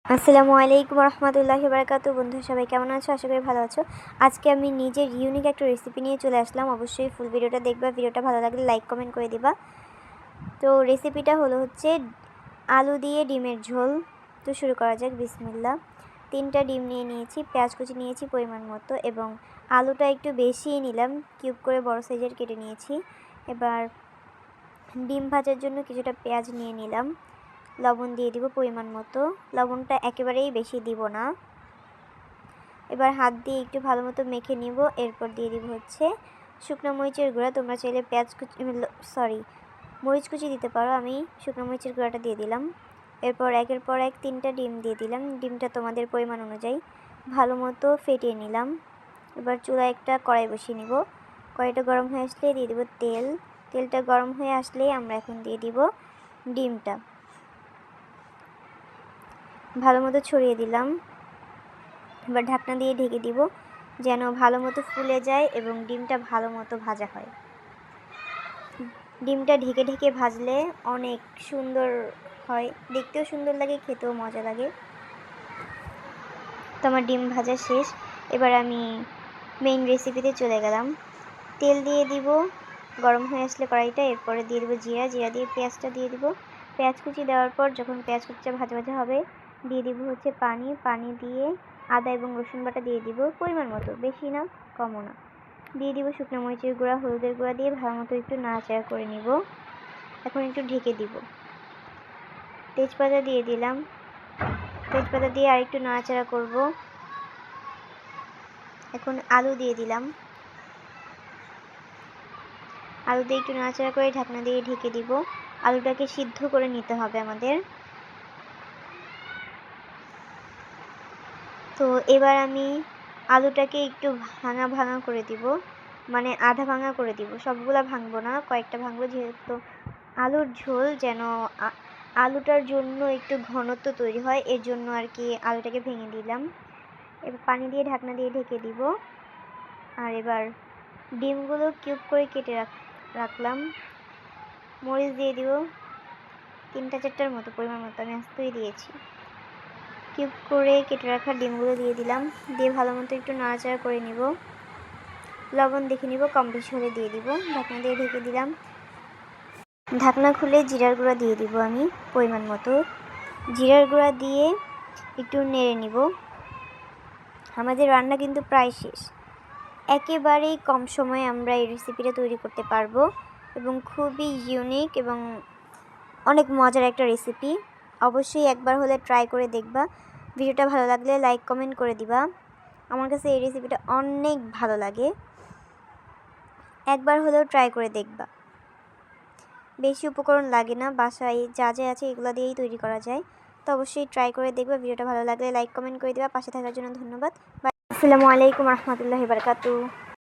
আসসালামু আলাইকুম রহমতুল্লাহি বারাকাতু। বন্ধুরা সবাই কেমন আছো? আশা করি ভালো আছো। আজকে আমি নিজের ইউনিক একটা রেসিপি নিয়ে চলে আসলাম। অবশ্যই ফুল ভিডিওটা দেখবা। ভিডিওটা ভালো লাগলে লাইক কমেন্ট করে দিবা। তো রেসিপিটা হচ্ছে আলু দিয়ে ডিমের ঝোল। তো শুরু করা যাক। বিসমিল্লাহ। 3টা ডিম নিয়ে নিয়েছি, পেঁয়াজ কুচি নিয়েছি পরিমাণ মতো, এবং আলুটা একটু বেশিই নিলাম, কিউব করে বড় সাইজের কেটে নিয়েছি। এবার ডিম ভাজার জন্য কিছুটা পেঁয়াজ নিয়ে নিলাম। লবণ দিয়ে দিব পরিমাণ মতো। লবণটা একেবারেই বেশি দিব না। এবার হাত দিয়ে একটু ভালো মতো মেখে নিব। এরপর দিয়ে দিব শুকনো মরিচের গুঁড়া। তোমরা চাইলে মরিচ কুচি দিতে পারো। আমি শুকনো মরিচের গুঁড়াটা দিয়ে দিলাম। এরপর একের পর এক 3টা ডিম দিয়ে দিলাম। ডিমটা তোমাদের পরিমাণ অনুযায়ী ভালো মতো ফেটিয়ে নিলাম। এবার চুলায় একটা কড়াই বসিয়ে নিব। কড়াইটা গরম হয়ে আসলে দিয়ে দিব তেল। তেলটা গরম হয়ে আসলেই আমরা এখন দিয়ে দিব ডিমটা। ভালো মতো ছড়িয়ে দিলাম। এবার ঢাকনা দিয়ে ঢেকে দিব যেন ভালো মতো ফুলে যায় এবং ডিমটা ভালো মতো ভাজা হয়। ডিমটা ঢেকে ঢেকে ভাজলে অনেক সুন্দর হয়, দেখতেও সুন্দর লাগে, খেতেও মজা লাগে। তো আমার ডিম ভাজা শেষ। এবার আমি মেইন রেসিপিতে চলে গেলাম। তেল দিয়ে দিব গরম হয়ে আসলে কড়াইটা। এরপরে দিয়ে দেবো জিরা। জিরা দিয়ে পেঁয়াজটা দিয়ে দিব। পেঁয়াজ কুচি দেওয়ার পর যখন পেঁয়াজ কুচিটা ভাজা ভাজা হবে দিয়ে দিব পানি। পানি দিয়ে আদা এবং রসুন বাটা দিয়ে দিব পরিমাণ মতো, বেশি না কমও না। দিয়ে দিব শুকনো মরিচের গুঁড়া, হলুদের গুঁড়া দিয়ে ভালো মতো একটু নাড়াচাড়া করে নিব। এখন একটু ঢেকে দিব। তেজপাতা দিয়ে দিলাম। তেজপাতা দিয়ে আরেকটু নাড়াচাড়া করব। এখন আলু দিয়ে দিলাম। আলু দিয়ে একটু নাড়াচাড়া করে ঢাকনা দিয়ে ঢেকে দিব। আলুটাকে সিদ্ধ করে নিতে হবে আমাদের। তো এবার আমি আলুটাকে একটু ভাঙা ভাঙা করে দিব, মানে আধা ভাঙা করে দিব। সবগুলা ভাঙবো না, কয়েকটা ভাঙবো, যেহেতু আলুর ঝোল যেন আলুটার জন্য একটু ঘনত্ব তৈরি হয়, এর জন্য আর কি আলুটাকে ভেঙে দিলাম। এবার পানি দিয়ে ঢাকনা দিয়ে ঢেকে দিব। আর এবার ডিমগুলো কিউব করে কেটে রাখলাম। মরিচ দিয়ে দিব 3-4টার মতো পরিমাণ মতো, আমি আস্তেই দিয়েছি। কিউব করে কেটে রাখা ডিমগুলো দিয়ে দিলাম। দিয়ে ভালো মতো একটু নাড়াচাড়া করে নিব। লবণ দেখে নিব, কম বেশি হলে দিয়ে দিব। ঢাকনা দিয়ে ঢেকে দিলাম। ঢাকনা খুলে জিরার গুঁড়া দিয়ে দিব আমি পরিমাণ মতো। জিরার গুঁড়া দিয়ে একটু নেড়ে নিব। আমাদের রান্না কিন্তু প্রায় শেষ। একেবারেই কম সময়ে আমরা এই রেসিপিটা তৈরি করতে পারবো এবং খুবই ইউনিক এবং অনেক মজার একটা রেসিপি। অবশ্যই একবার হলে ট্রাই করে দেখবা। ভিডিওটা ভালো লাগলে লাইক কমেন্ট করে দিবা। আমার কাছে এই রেসিপিটা অনেক ভালো লাগে, একবার হলেও ট্রাই করে দেখবা। বেশি উপকরণ লাগে না, বাসায় যা যা আছে এগুলো দিয়েই তৈরি করা যায়। তো অবশ্যই ট্রাই করে দেখবা। ভিডিওটা ভালো লাগলে লাইক কমেন্ট করে দিবা। পাশে থাকার জন্য ধন্যবাদ। আসসালামু আলাইকুম রহমতুল্লাহি বারাকাতু।